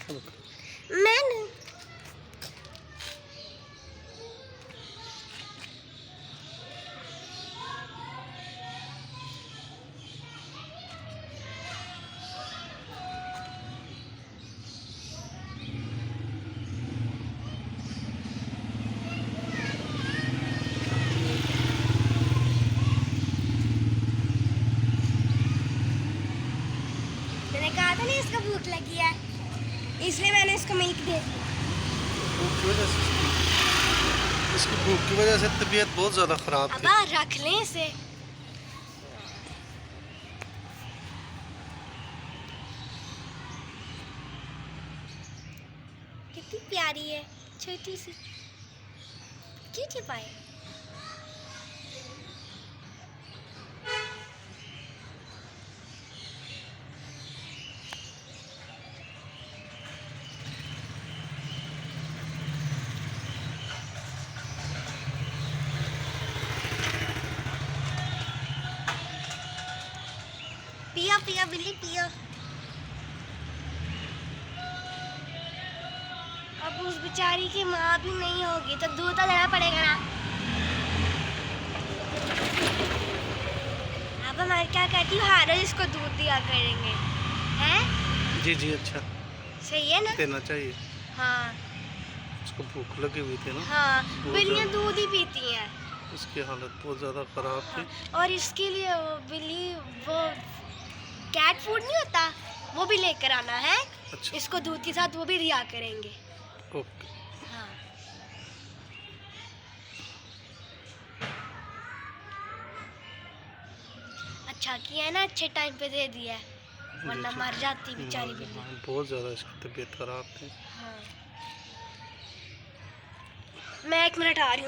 मैंने कहा था नहीं इसको भूख लगी है, इसलिए मैंने इसको मिल्क दे दिया। इसकी भूख की वजह से तबीयत बहुत ज़्यादा ख़राब थी। अब रख लें इसे। कितनी प्यारी है, छोटी सी, क्यों छिपाए? पियो पियो बिल्ली पियो। अब उस बेचारी की माँ भी नहीं होगी तो दूध तो देना पड़ेगा ना। अब मैं क्या कहती हूँ, हर रोज इसको दूध दिया करेंगे, हैं? जी जी, अच्छा सही है ना? देना चाहिए। हाँ उसको भूख लगी हुई थी ना। हाँ, बिल्लियाँ दूध ही पीती हैं। उसकी हालत बहुत ज़्यादा ख़राब थी। हाँ, और इसके लिए वो बिल्ली वो कैट फूड नहीं होता, वो भी लेकर आना है। अच्छा, इसको दूध के साथ वो भी दिया करेंगे। ओके। हाँ अच्छा किया है ना, अच्छे टाइम पे दे दिया है, वरना जी, मर जाती बेचारी बिल्ली। हाँ, बहुत ज़्यादा इसकी तबीयत ख़राब थी। हाँ मैं 1 मिनट आ रही हूँ।